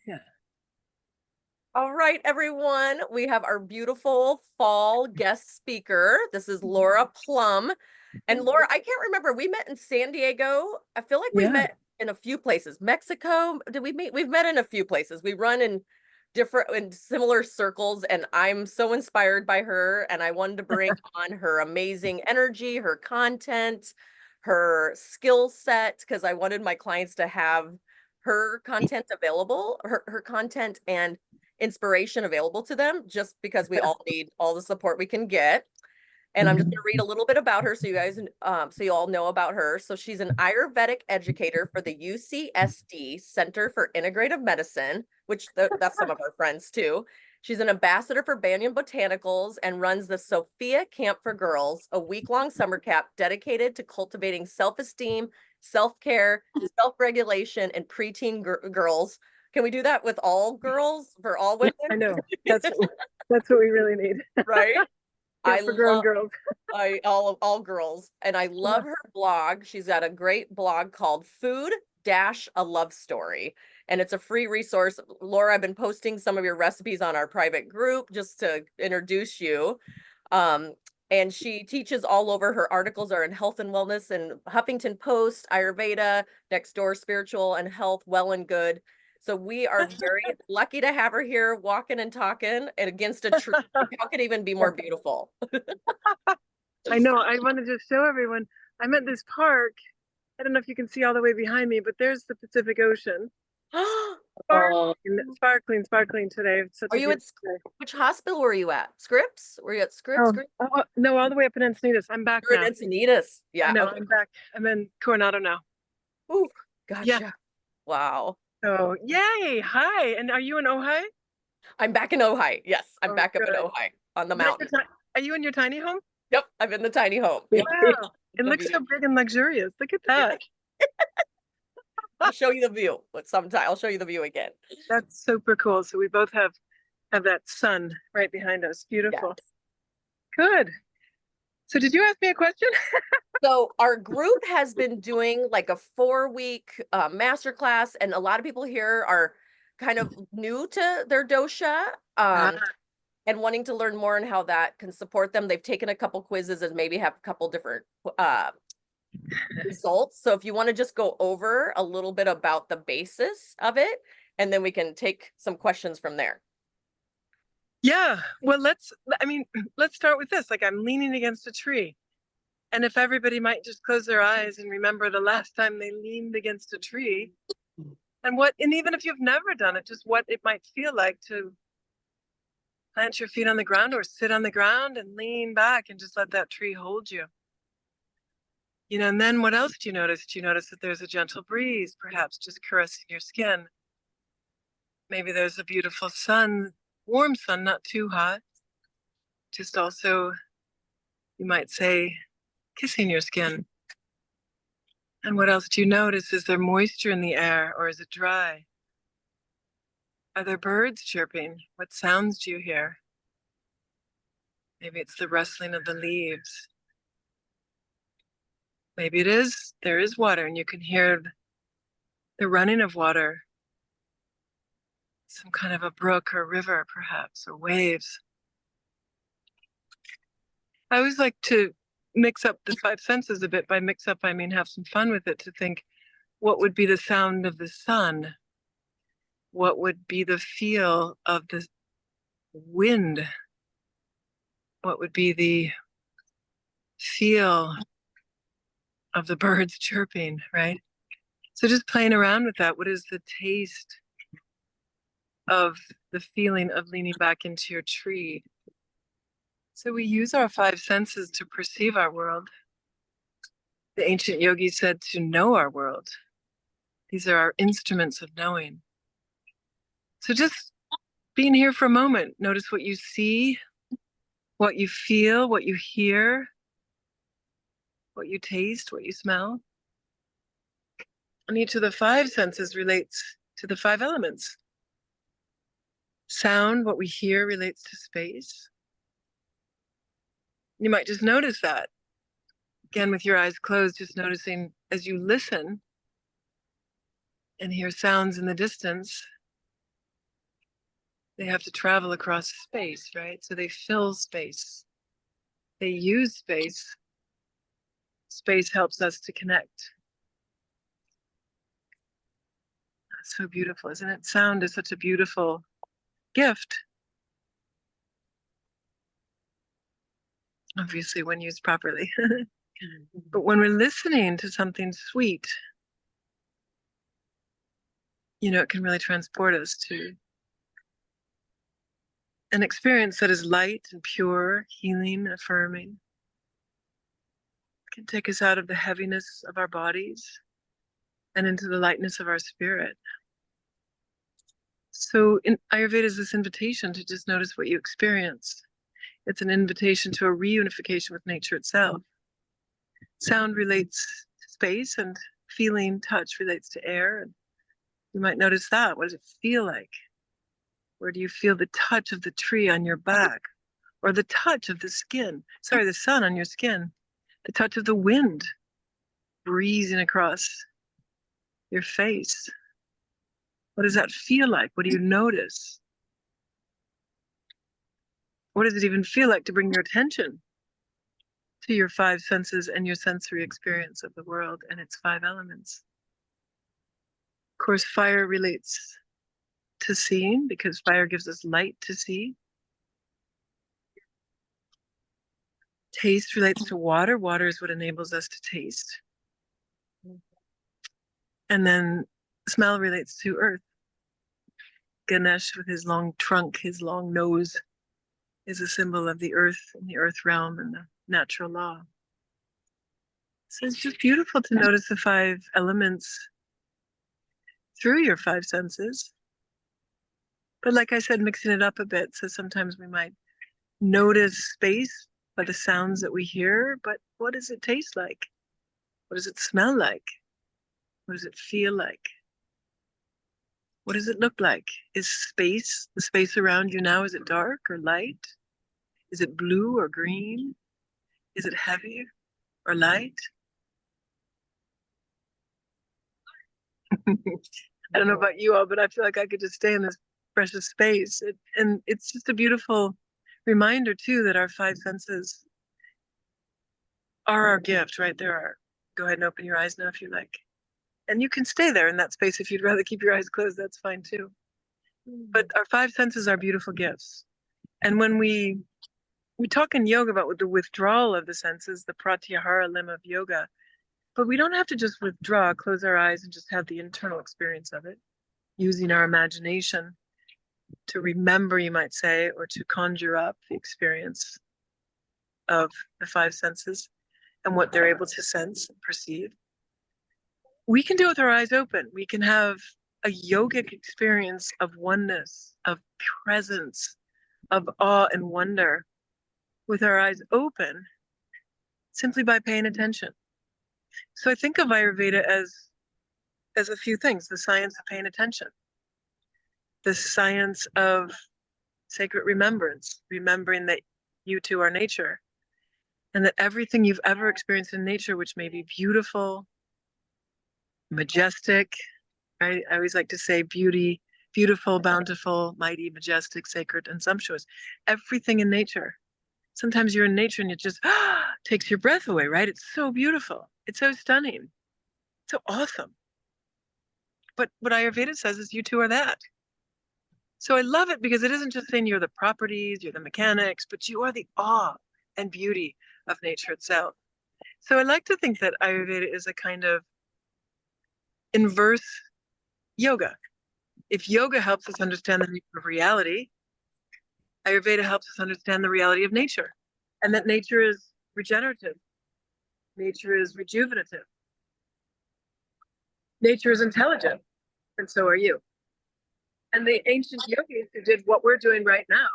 Yeah. All right, everyone. We have our beautiful fall guest speaker. This is Laura Plumb. And Laura, I can't remember. We met in San Diego. I feel like we Yeah. met in a few places. Mexico, did we meet? We've met in a few places. We run in different and similar circles, and I'm so inspired by her. And I wanted to bring on her amazing energy, her content, her skill set, because I wanted my clients to have her content available, her content and inspiration available to them, just because we all need all the support we can get. And I'm just going to read a little bit about her so you guys, so you all know about her. So she's an Ayurvedic educator for the UCSD Center for Integrative Medicine, which that's some of our friends too. She's an ambassador for Banyan Botanicals and runs the Sophia Camp for Girls, a week-long summer camp dedicated to cultivating self-esteem, self-care, self-regulation, and preteen girls. Can we do that with all girls, for all Yeah, women? I know. That's what we really need. Right? Yeah, I for grown love girls. I all girls, and I love her blog. She's got a great blog called Food Dash a Love Story, and it's a free resource. Laura, I've been posting some of your recipes on our private group just to introduce you. Um, and she teaches all over. Her articles are in health and wellness and Huffington Post, Ayurveda, Next Door Spiritual and Health, Well and Good. So we are very lucky to have her here walking and talking and against a tree. How could it even be more beautiful? I know. I wanted to show everyone. I'm at this park. I don't know if you can see all the way behind me, but there's the Pacific Ocean. Oh, Sparkling, sparkling, sparkling today. It's such are a you at beautiful day. which hospital were you at? Scripps? Were you at Scripps? Oh, oh, no, all the way up in Encinitas. I'm back You're now. in Encinitas. I Yeah. know. Okay. I'm back. I'm in Coronado now. Ooh, Yeah. gotcha. Wow. So, yay. Hi. And are you in Ojai? I'm back in Ojai. Yes, I'm Oh, back up in good. Ojai on the Is that mountain. are you in your tiny home? Yep, I'm in the tiny home. Yep. Wow. It The looks view. so big and luxurious. Look at that. I'll show you the view. But sometime I'll show you the view again. That's super cool. So we both have that sun right behind us. Yes. Beautiful. Good. So did you ask me a question? So our group has been doing like a 4-week masterclass, and a lot of people here are kind of new to their dosha. Ah, And wanting to learn more on how that can support them. They've taken a couple quizzes and maybe have a couple different results. So if you want to just go over a little bit about the basis of it, and then we can take some questions from there. yeah. Well, let's start with this. Like I'm leaning against a tree. And if everybody might just close their eyes and remember the last time they leaned against a tree and even if you've never done it, just what it might feel like to plant your feet on the ground or sit on the ground and lean back and just let that tree hold you. And then what else do you notice? Do you notice that there's a gentle breeze, perhaps just caressing your skin? Maybe there's a beautiful sun, warm sun, not too hot. Just also, you might say, kissing your skin. And what else do you notice? Is there moisture in the air or is it dry? Are there birds chirping? What sounds do you hear? Maybe it's the rustling of the leaves. Maybe there is water and you can hear the running of water, some kind of a brook or river, perhaps, or waves. I always like to mix up the five senses a bit. By mix up, I mean have some fun with it, to think what would be the sound of the sun? What would be the feel of the wind? What would be the feel of the birds chirping, right? So just playing around with that. What is the taste of the feeling of leaning back into your tree? So we use our five senses to perceive our world. The ancient yogis said to know our world. These are our instruments of knowing. So just being here for a moment, notice what you see, what you feel, what you hear, what you taste, what you smell. And each of the five senses relates to the five elements. Sound, what we hear, relates to space. You might just notice that. Again, with your eyes closed, just noticing as you listen and hear sounds in the distance, They have to travel across space, right? So they fill space. They use space. Space helps us to connect. That's so beautiful, isn't it? Sound is such a beautiful gift. Obviously, when used properly. But when we're listening to something sweet, you know, it can really transport us to an experience that is light and pure, healing, affirming. It can take us out of the heaviness of our bodies and into the lightness of our spirit. So in Ayurveda is this invitation to just notice what you experience. It's an invitation to a reunification with nature itself. Sound relates to space, and feeling, touch relates to air. And you might notice that. What does it feel like? Where do you feel the touch of the tree on your back? Or the touch of the skin? Sorry, the sun on your skin. The touch of the wind breezing across your face. What does that feel like? What do you notice? What does it even feel like to bring your attention to your five senses and your sensory experience of the world and its five elements? Of course, fire relates to seeing because fire gives us light to see. Taste relates to water. Water is what enables us to taste. And then smell relates to earth. Ganesh, with his long trunk, his long nose, is a symbol of the earth and the earth realm and the natural law. So it's just beautiful to notice the five elements through your five senses. But like I said, mixing it up a bit. So sometimes we might notice space by the sounds that we hear, but what does it taste like? What does it smell like? What does it feel like? What does it look like? Is space, the space around you now, is it dark or light? Is it blue or green? Is it heavy or light? I don't know about you all, but I feel like I could just stay in this precious space. And it's just a beautiful reminder too that our five senses are our gift, right? There are. Go ahead and open your eyes now if you like. And you can stay there in that space. If you'd rather keep your eyes closed, that's fine too. But our five senses are beautiful gifts. And when we talk in yoga about the withdrawal of the senses, the pratyahara limb of yoga, but we don't have to just withdraw, close our eyes, and just have the internal experience of it, using our imagination to remember, you might say, or to conjure up the experience of the five senses and what they're able to sense and perceive. We can do it with our eyes open. We can have a yogic experience of oneness, of presence, of awe and wonder with our eyes open simply by paying attention. So I think of Ayurveda as a few things: the science of paying attention, the science of sacred remembrance, remembering that you too are nature, and that everything you've ever experienced in nature, which may be beautiful, majestic, right? I always like to say beauty, beautiful, bountiful, mighty, majestic, sacred, and sumptuous. Everything in nature. Sometimes you're in nature and it just takes your breath away, right? It's so beautiful. It's so stunning. So awesome. But what Ayurveda says is you two are that. So I love it because it isn't just saying you're the properties, you're the mechanics, but you are the awe and beauty of nature itself. So I like to think that Ayurveda is a kind of inverse yoga. If yoga helps us understand the nature of reality, Ayurveda helps us understand the reality of nature, and that nature is regenerative, nature is rejuvenative, nature is intelligent, and so are you. And the ancient yogis who did what we're doing right now,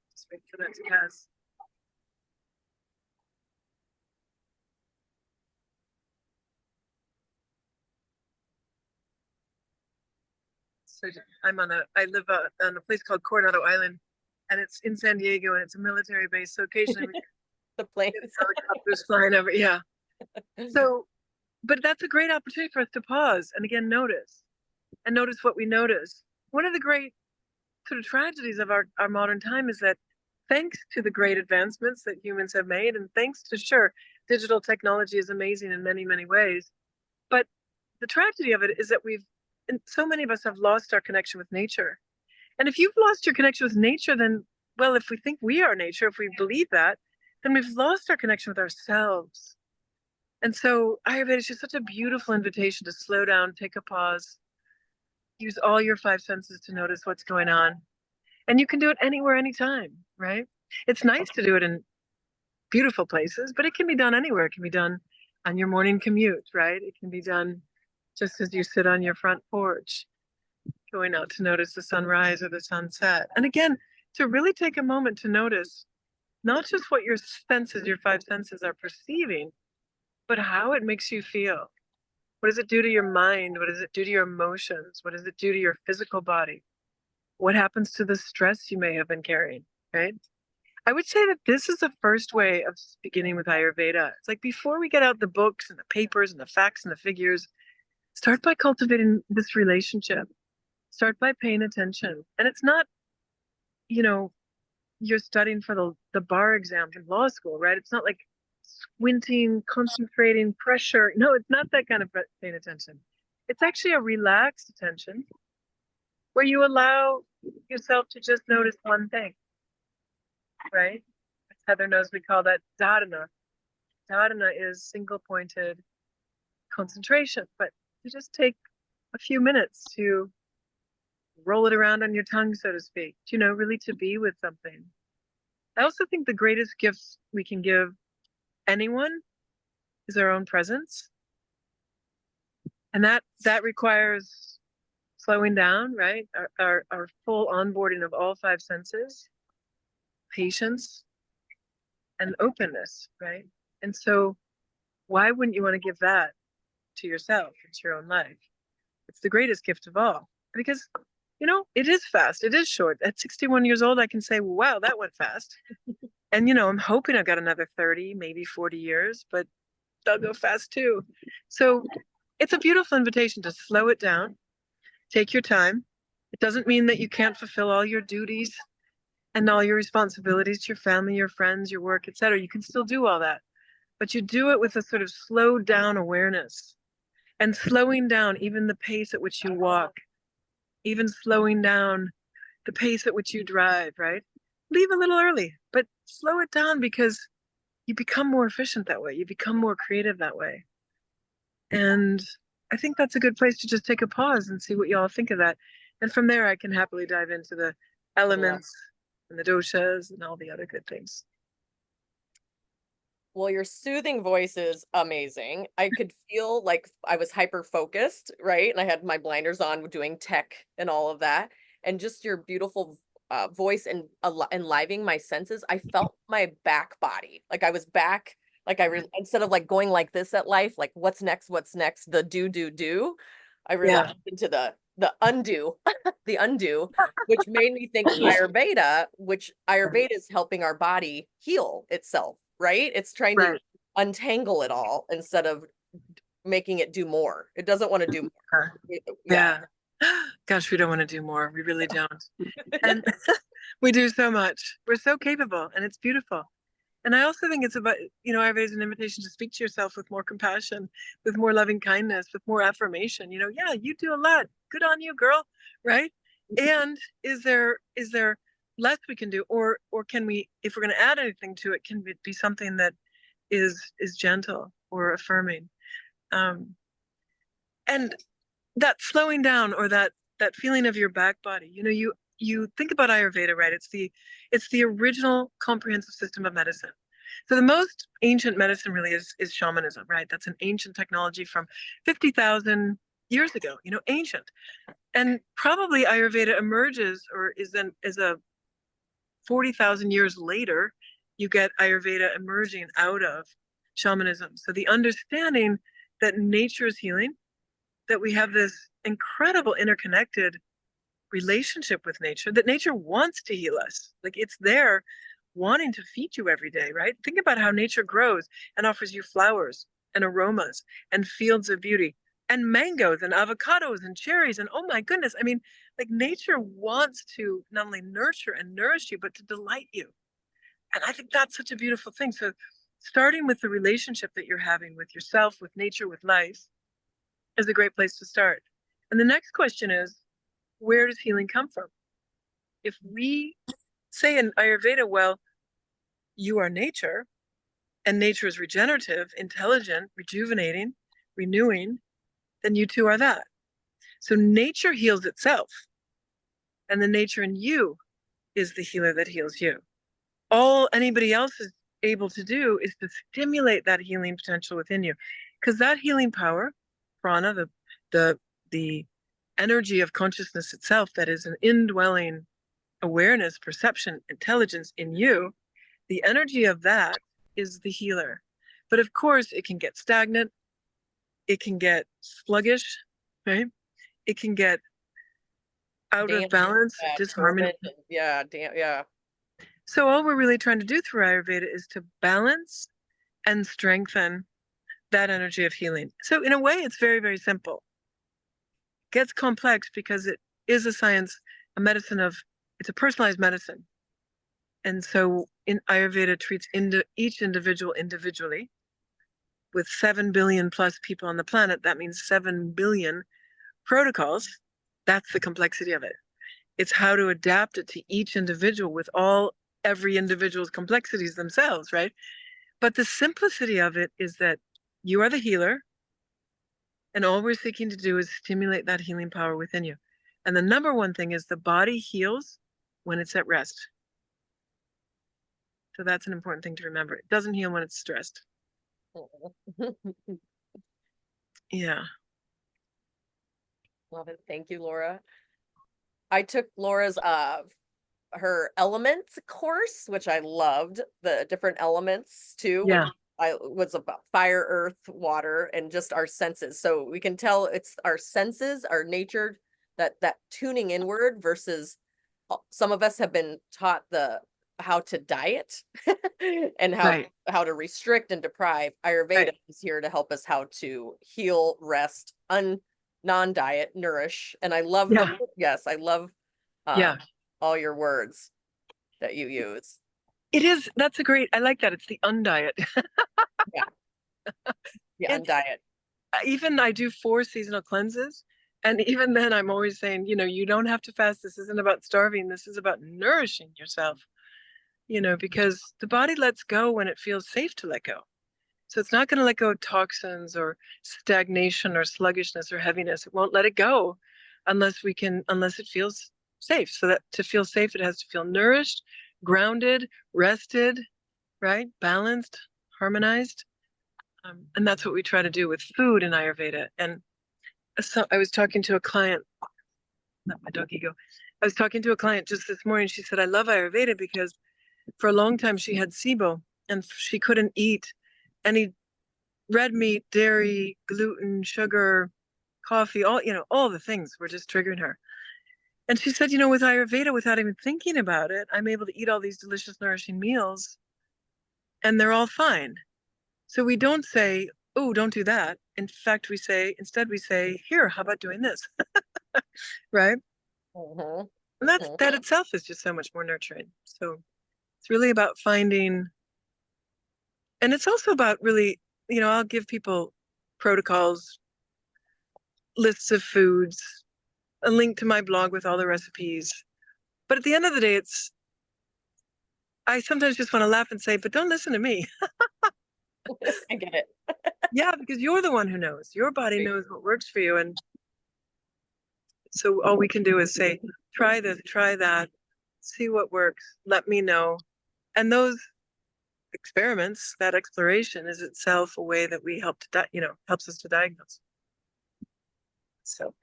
just wait for that to pass. So I live on a place called Coronado Island, and it's in San Diego, and it's a military base. So occasionally we The planes. get helicopters flying over. Yeah. So, but that's a great opportunity for us to pause and again notice, and notice what we notice. One of the great sort of tragedies of our modern time is that thanks to the great advancements that humans have made, and thanks to, sure, digital technology is amazing in many, many ways, but the tragedy of it is that and so many of us have lost our connection with nature. And if you've lost your connection with nature, then, well, if we think we are nature, if we believe that, then we've lost our connection with ourselves. And so Ayurveda is just such a beautiful invitation to slow down, take a pause, use all your five senses to notice what's going on. And you can do it anywhere, anytime, right? It's nice to do it in beautiful places, but it can be done anywhere. It can be done on your morning commute, right? It can be done just as you sit on your front porch, going out to notice the sunrise or the sunset. And again, to really take a moment to notice not just what your senses, your five senses are perceiving, but how it makes you feel. What does it do to your mind? What does it do to your emotions? What does it do to your physical body? What happens to the stress you may have been carrying, right? I would say that this is the first way of beginning with Ayurveda. It's like before we get out the books and the papers and the facts and the figures, start by cultivating this relationship. Start by paying attention. And it's not, you're studying for the bar exam in law school, right? It's not like squinting, concentrating, pressure. No, it's not that kind of paying attention. It's actually a relaxed attention where you allow yourself to just notice one thing, right? As Heather knows, we call that dharana. Dharana is single-pointed concentration, but you just take a few minutes to roll it around on your tongue, so to speak, really to be with something. I also think the greatest gifts we can give anyone is our own presence. And that requires slowing down, right? Our full onboarding of all five senses, patience, and openness, right? And so why wouldn't you want to give that to yourself, into your own life? It's the greatest gift of all. Because, it is fast. It is short. At 61 years old, I can say, wow, that went fast. And, I'm hoping I've got another 30, maybe 40 years, but they'll go fast too. So it's a beautiful invitation to slow it down, take your time. It doesn't mean that you can't fulfill all your duties and all your responsibilities to your family, your friends, your work, etc. You can still do all that, but you do it with a sort of slowed down awareness, and slowing down even the pace at which you walk, even slowing down the pace at which you drive, right? Leave a little early, but slow it down because you become more efficient that way. You become more creative that way. And I think that's a good place to just take a pause and see what you all think of that. And from there, I can happily dive into the elements and the doshas and all the other good things. Well, your soothing voice is amazing. I could feel like I was hyper focused, right? And I had my blinders on doing tech and all of that. And just your beautiful voice and enlivening my senses. I felt my back body. Like I was back, like instead of like going like this at life, like what's next, the do. I relaxed into the undo, the undo, which made me think Ayurveda, which Ayurveda is helping our body heal itself, right? It's trying to untangle it all instead of making it do more. It doesn't want to do more. Yeah. Gosh, we don't want to do more. We really don't. And we do so much. We're so capable, and it's beautiful. And I also think it's about, Ayurveda is an invitation to speak to yourself with more compassion, with more loving kindness, with more affirmation. Yeah, you do a lot. Good on you, girl. Right? And is there less we can do, or can we, if we're going to add anything to it, can it be something that is gentle or affirming? And that slowing down, or that feeling of your back body, you think about Ayurveda, right? It's the original comprehensive system of medicine. So the most ancient medicine really is shamanism, right? That's an ancient technology from 50,000 years ago, ancient. And probably Ayurveda emerges, or is a 40,000 years later, you get Ayurveda emerging out of shamanism. So the understanding that nature is healing, that we have this incredible interconnected relationship with nature, that nature wants to heal us. Like it's there wanting to feed you every day, right? Think about how nature grows and offers you flowers and aromas and fields of beauty and mangoes and avocados and cherries. And oh my goodness, I mean, Like nature wants to not only nurture and nourish you, but to delight you. And I think that's such a beautiful thing. So starting with the relationship that you're having with yourself, with nature, with life is a great place to start. And the next question is, where does healing come from? If we say in Ayurveda, well, you are nature, and nature is regenerative, intelligent, rejuvenating, renewing, then you too are that. So nature heals itself, and the nature in you is the healer that heals you. All anybody else is able to do is to stimulate that healing potential within you, because that healing power, prana, the energy of consciousness itself, that is an indwelling awareness, perception, intelligence in you, the energy of that is the healer. But of course, it can get stagnant, it can get sluggish, right? It can get out of balance, disharmony. Yeah, damn, yeah. So all we're really trying to do through Ayurveda is to balance and strengthen that energy of healing. So in a way, it's very, very simple. It gets complex because it is a science, a medicine of, it's a personalized medicine. And so in Ayurveda treats each individual individually. With 7 billion plus people on the planet, that means 7 billion protocols. That's the complexity of it. It's how to adapt it to each individual with every individual's complexities themselves, right? But the simplicity of it is that you are the healer, and all we're seeking to do is stimulate that healing power within you. And the number one thing is the body heals when it's at rest. So that's an important thing to remember. It doesn't heal when it's stressed. Yeah. Love it. Thank you, Laura. I took Laura's her elements course, which I loved, the different elements too. Yeah. I was about fire, earth, water, and just our senses. So we can tell it's our senses, our nature, that tuning inward versus some of us have been taught how to diet and how to restrict and deprive. Ayurveda is here to help us how to heal, rest, non-diet, nourish. And I love I love all your words that you use. It is. That's a great, I like that. It's the undiet. Yeah. The undiet. Even I do 4 seasonal cleanses. And even then I'm always saying, you don't have to fast. This isn't about starving. This is about nourishing yourself, because the body lets go when it feels safe to let go. So it's not going to let go of toxins or stagnation or sluggishness or heaviness. It won't let it go unless it feels safe. So that to feel safe, it has to feel nourished, grounded, rested, right? Balanced, harmonized. And that's what we try to do with food in Ayurveda. And so I was talking to a client, let my doggy go. I was talking to a client just this morning. She said, I love Ayurveda because for a long time she had SIBO and she couldn't eat any red meat, dairy, gluten, sugar, coffee, all the things were just triggering her. And she said, with Ayurveda, without even thinking about it, I'm able to eat all these delicious, nourishing meals and they're all fine. So we don't say, oh, don't do that. In fact, instead we say, here, how about doing this? Right? Mm-hmm. And that itself is just so much more nurturing. So it's really about finding, and it's also about really, I'll give people protocols, lists of foods, a link to my blog with all the recipes. But at the end of the day, I sometimes just want to laugh and say, but don't listen to me. I get it. Yeah, because you're the one who knows. Your body knows what works for you. And so all we can do is say, try this, try that, see what works, let me know. And those experiments, that exploration is itself a way that we helps us to diagnose. So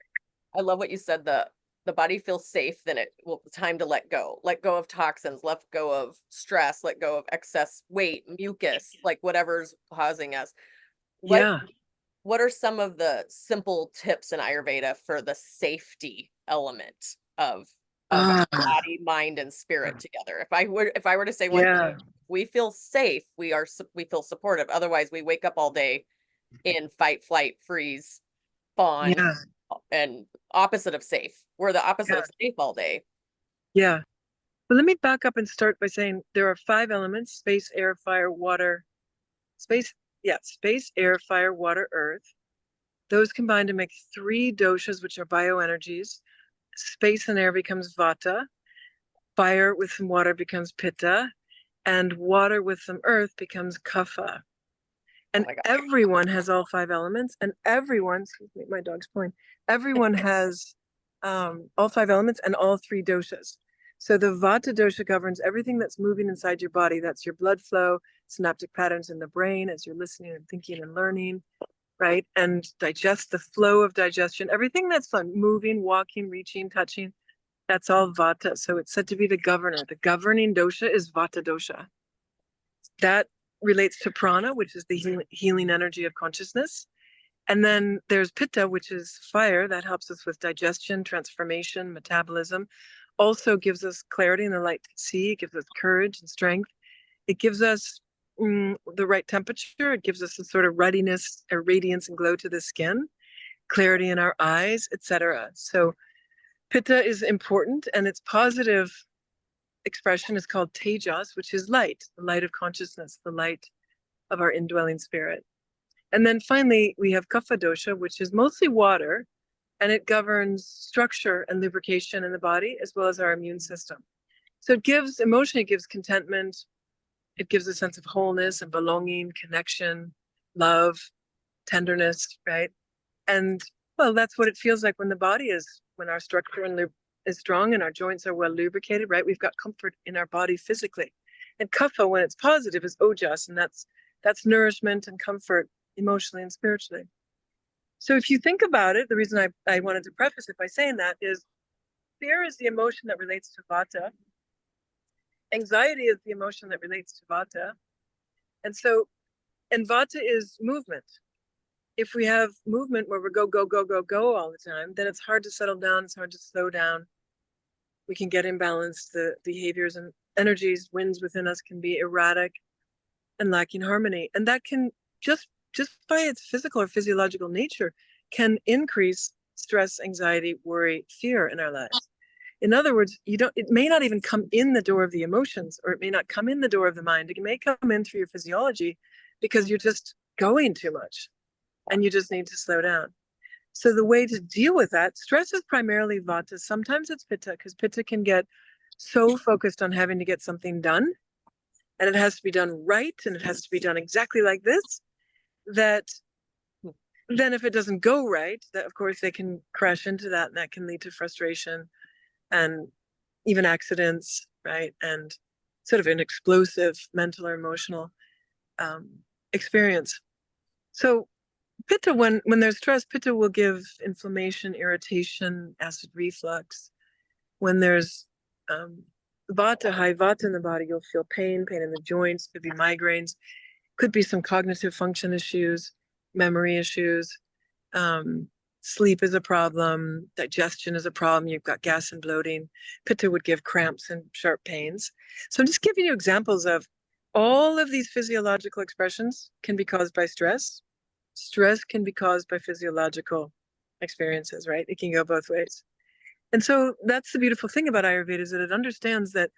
I love what you said. The body feels safe, then time to let go of toxins, let go of stress, let go of excess weight, mucus, like whatever's causing us. What are some of the simple tips in Ayurveda for the safety element of body, mind, and spirit together? If I were to say one thing, we feel safe, we feel supportive. Otherwise, we wake up all day in fight, flight, freeze, fawn. and opposite of safe. We're the opposite Yeah. of safe all day. Yeah. But let me back up and start by saying there are 5 elements: space, air, fire, water. Space, air, fire, water, earth. Those combine to make 3 doshas, which are bioenergies. Space and air becomes Vata. Fire with some water becomes Pitta. And water with some earth becomes Kapha. And everyone has all 5 elements, and everyone, excuse me, my dog's pulling, everyone has all 5 elements and all 3 doshas. So the Vata dosha governs everything that's moving inside your body. That's your blood flow, synaptic patterns in the brain as you're listening and thinking and learning, right? And the flow of digestion, everything that's fun, moving, walking, reaching, touching, that's all Vata. So it's said to be the governor. The governing dosha is Vata dosha. That relates to prana, which is the healing energy of consciousness. And then there's Pitta, which is fire, that helps us with digestion, transformation, metabolism. Also gives us clarity and the light to see. It gives us courage and strength. It gives us the right temperature. It gives us a sort of ruddiness, a radiance and glow to the skin, clarity in our eyes, etc. So Pitta is important, and its positive expression is called tejas, which is light, the light of consciousness, the light of our indwelling spirit. And then finally, we have Kapha dosha, which is mostly water, and it governs structure and lubrication in the body, as well as our immune system. So it gives emotion, it gives contentment, it gives a sense of wholeness and belonging, connection, love, tenderness, right? And well, that's what it feels like when the body when our structure is strong and our joints are well lubricated, right? We've got comfort in our body physically. And Kapha, when it's positive, is ojas, and that's nourishment and comfort emotionally and spiritually. So if you think about it, the reason I wanted to preface it by saying that is fear is the emotion that relates to Vata. Anxiety is the emotion that relates to Vata. And Vata is movement. If we have movement where we go, go, go, go, go all the time, then it's hard to settle down. It's hard to slow down. We can get imbalanced. The behaviors and energies, winds within us can be erratic and lacking harmony. And that can just by its physical or physiological nature can increase stress, anxiety, worry, fear in our lives. In other words, it may not even come in the door of the emotions, or it may not come in the door of the mind. It may come in through your physiology because you're just going too much and you just need to slow down. So the way to deal with that, stress is primarily Vata. Sometimes it's Pitta, because Pitta can get so focused on having to get something done, and it has to be done right, and it has to be done exactly like this, that then if it doesn't go right, that of course they can crash into that, and that can lead to frustration and even accidents, right? And sort of an explosive mental or emotional experience. So Pitta, when there's stress, Pitta will give inflammation, irritation, acid reflux. When there's Vata, high Vata in the body, you'll feel pain in the joints, could be migraines, could be some cognitive function issues, memory issues. Sleep is a problem, digestion is a problem, you've got gas and bloating. Pitta would give cramps and sharp pains. So I'm just giving you examples of all of these physiological expressions can be caused by stress. Stress can be caused by physiological experiences, right? It can go both ways. And so that's the beautiful thing about Ayurveda, is that it understands that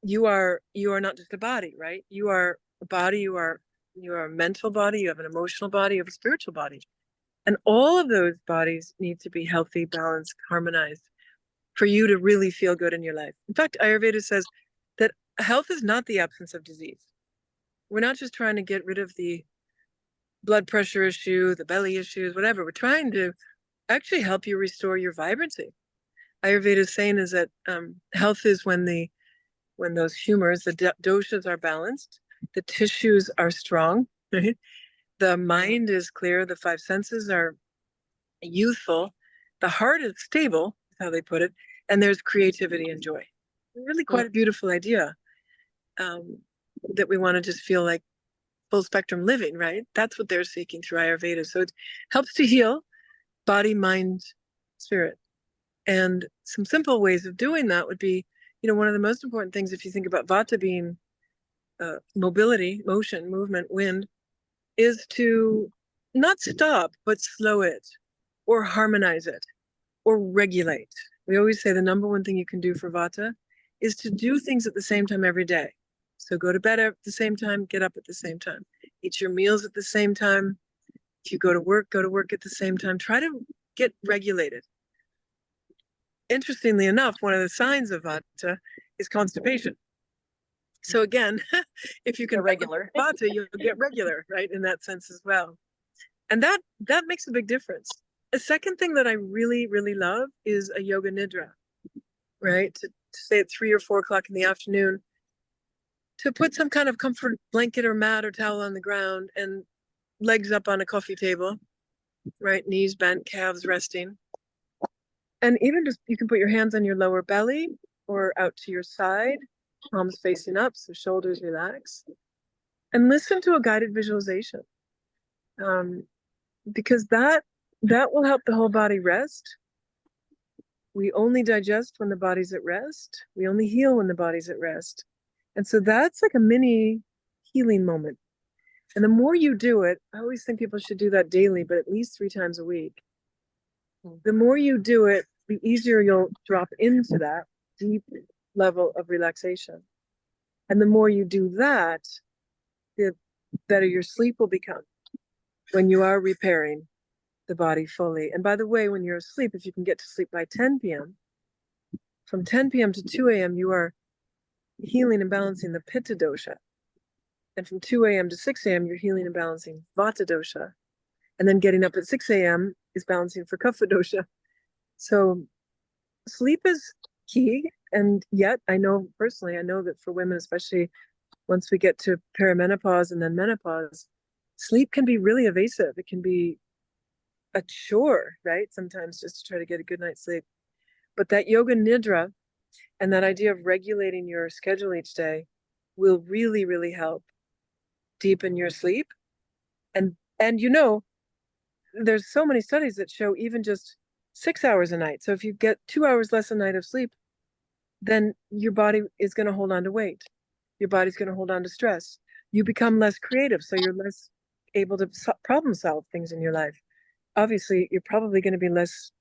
you are not just a body, right? You are a body, you are a mental body, you have an emotional body, you have a spiritual body. And all of those bodies need to be healthy, balanced, harmonized for you to really feel good in your life. In fact, Ayurveda says that health is not the absence of disease. We're not just trying to get rid of the blood pressure issue, the belly issues, whatever. We're trying to actually help you restore your vibrancy. Ayurveda is saying is that health is when those humors, the doshas are balanced, the tissues are strong, right? The mind is clear, the 5 senses are youthful, the heart is stable, is how they put it, and there's creativity and joy. Really quite a beautiful idea, that we want to just feel like full spectrum living, right? That's what they're seeking through Ayurveda. So it helps to heal body, mind, spirit. And some simple ways of doing that would be, one of the most important things, if you think about Vata being mobility, motion, movement, wind, is to not stop, but slow it or harmonize it. or regulate. We always say the number one thing you can do for Vata is to do things at the same time every day. So go to bed at the same time, get up at the same time, eat your meals at the same time. If you go to work at the same time. Try to get regulated. Interestingly enough, one of the signs of Vata is constipation. So again, if you can Get regular Vata, you'll get regular, right? In that sense as well. And that makes a big difference. A second thing that I really, really love is a yoga nidra, right? To stay at 3 or 4 o'clock in the afternoon, to put some kind of comfort blanket or mat or towel on the ground and legs up on a coffee table, right? Knees bent, calves resting. And even just, you can put your hands on your lower belly or out to your side, palms facing up, so shoulders relax. And listen to a guided visualization. Because that will help the whole body rest. We only digest when the body's at rest. We only heal when the body's at rest. And so that's like a mini healing moment. And the more you do it, I always think people should do that daily, but at least 3 times a week. The more you do it, the easier you'll drop into that deep level of relaxation. And the more you do that, the better your sleep will become when you are repairing the body fully. And by the way, when you're asleep, if you can get to sleep by 10 p.m., from 10 p.m. to 2 a.m., you are healing and balancing the Pitta dosha. And from 2 a.m. to 6 a.m., you're healing and balancing Vata dosha. And then getting up at 6 a.m. is balancing for Kapha dosha. So sleep is key. And yet, I know personally, I know that for women, especially once we get to perimenopause and then menopause, sleep can be really evasive. It can be a chore, right? Sometimes just to try to get a good night's sleep. But that yoga nidra and that idea of regulating your schedule each day will really, really help deepen your sleep. And you know, there's so many studies that show even just 6 hours a night. So if you get 2 hours less a night of sleep, then your body is going to hold on to weight. Your body's going to hold on to stress. You become less creative, so you're less able to problem solve things in your life. Obviously, you're probably going to be less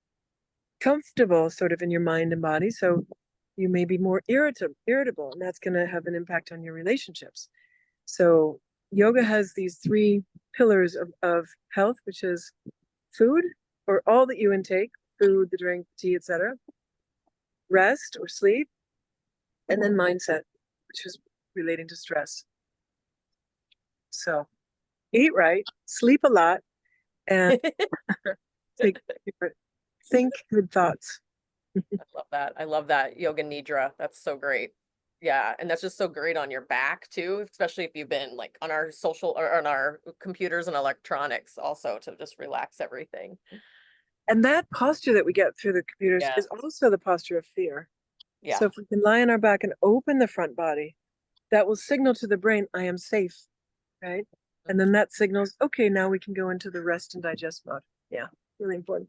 comfortable sort of in your mind and body. So you may be more irritable, and that's going to have an impact on your relationships. So yoga has these 3 pillars of health, which is food, or all that you intake, food, the drink, tea, etc., rest or sleep, and then mindset, which is relating to stress. So eat right, sleep a lot, and think good thoughts. I love that yoga nidra. That's so great. Yeah, and that's just so great on your back too, especially if you've been like on our social or on our computers and electronics also, to just relax everything. And that posture that we get through the computers Yes. is also the posture of fear. Yeah. So if we can lie on our back and open the front body, that will signal to the brain, I am safe, right? And then that signals, okay, now we can go into the rest and digest mode. Yeah, really important.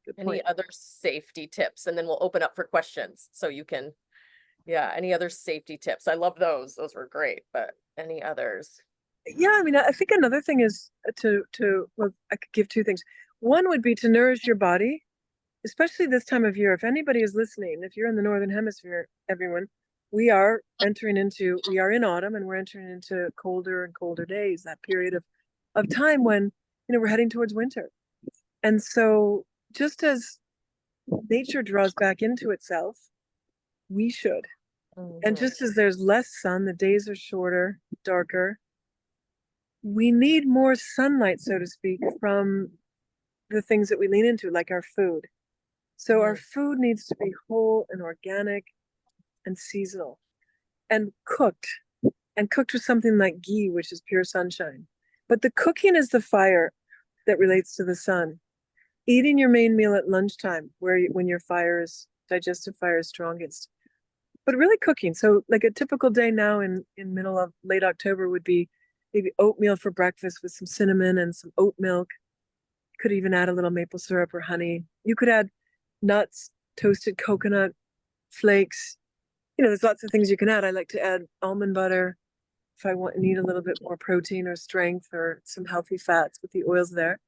Good point. Any other safety tips? And then we'll open up for questions. So you can, yeah, any other safety tips? I love those. Those were great, but any others? Yeah, I mean, I think another thing is well, I could give 2 things. One would be to nourish your body, especially this time of year. If anybody is listening, if you're in the Northern Hemisphere, everyone, we are in autumn, and we're entering into colder and colder days, that period of time when, you know, we're heading towards winter. And so just as nature draws back into itself, we should. And just as there's less sun, the days are shorter, darker, we need more sunlight, so to speak, from the things that we lean into, like our food. So our food needs to be whole and organic and seasonal and cooked with something like ghee, which is pure sunshine. But the cooking is the fire that relates to the sun. Eating your main meal at lunchtime, when your digestive fire is strongest. But really cooking. So like a typical day now in middle of late October would be maybe oatmeal for breakfast with some cinnamon and some oat milk. Could even add a little maple syrup or honey. You could add nuts, toasted coconut, flakes. You know, there's lots of things you can add. I like to add almond butter if I need a little bit more protein or strength or some healthy fats with the oils there.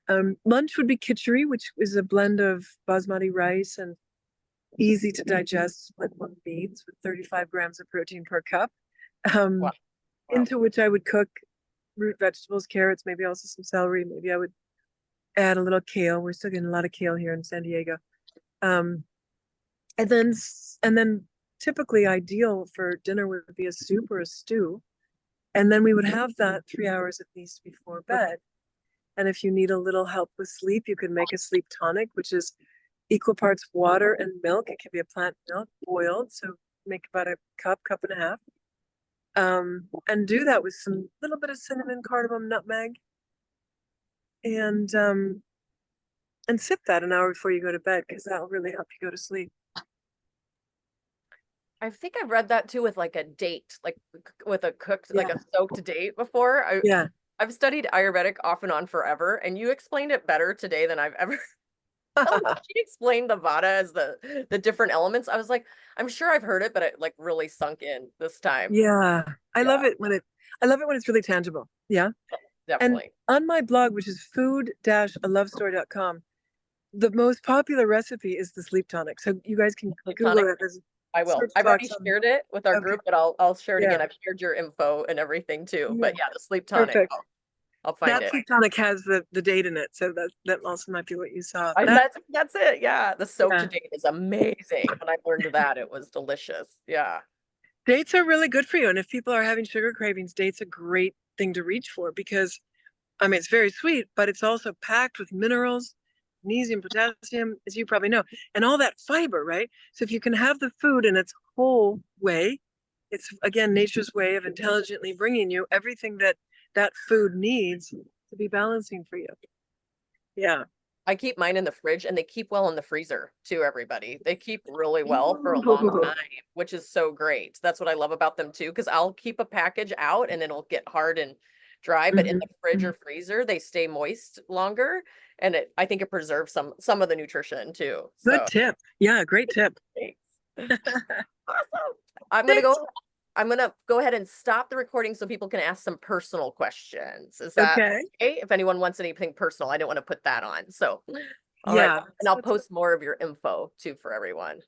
Lunch would be khichdi, which is a blend of basmati rice and easy to digest split one beans with 35 grams of protein per cup. Wow. Into which I would cook root vegetables, carrots, maybe also some celery. Maybe I would add a little kale. We're still getting a lot of kale here in San Diego. Um, and then typically ideal for dinner would be a soup or a stew. And then we would have that 3 hours at least before bed. And if you need a little help with sleep, you can make a sleep tonic, which is equal parts water and milk. It can be a plant milk boiled. So make about a cup and a half. And do that with some little bit of cinnamon, cardamom, nutmeg. And sip that an hour before you go to bed, because that'll really help you go to sleep. I think I've read that too with like a date, like with a cooked, like Yeah. a soaked date before. Yeah. I've studied Ayurvedic off and on forever, and you explained it better today than I've ever. She explained the Vata as the different elements. I was like, I'm sure I've heard it, but it like really sunk in this time. Yeah. I Yeah. love it when it's really tangible. Yeah. And Definitely. on my blog, which is food-alovestory.com, the most popular recipe is the sleep tonic. So you guys can Sleep Google tonic. it. There's I will. search I've already box on. shared it with our Okay. group, but I'll share it Yeah. again. I've shared your info and everything too. But yeah, the sleep tonic. Perfect. I'll find That it. sleep tonic has the date in it, so that also might be what you saw. That's it. Yeah. The soaked Yeah. date is amazing. When I learned that, it was delicious. Yeah. Dates are really good for you. And if people are having sugar cravings, dates a great thing to reach for, because I mean, it's very sweet, but it's also packed with minerals, magnesium, potassium, as you probably know, and all that fiber, right? So if you can have the food in its whole way, it's again nature's way of intelligently bringing you everything that food needs to be balancing for you. Yeah. I keep mine in the fridge and they keep well in the freezer too, everybody. They keep really well for a long time, which is so great. That's what I love about them too, because I'll keep a package out and it'll get hard and dry, but in the fridge or freezer, they stay moist longer. And I think it preserves some of the nutrition too. Good So tip. Yeah, great tip. thanks. Awesome. I'm Thanks. gonna go ahead and stop the recording so people can ask some personal questions. Is that Okay. okay? If anyone wants anything personal, I didn't want to put that on. So, all right. Yeah. And I'll post more of your info too for everyone.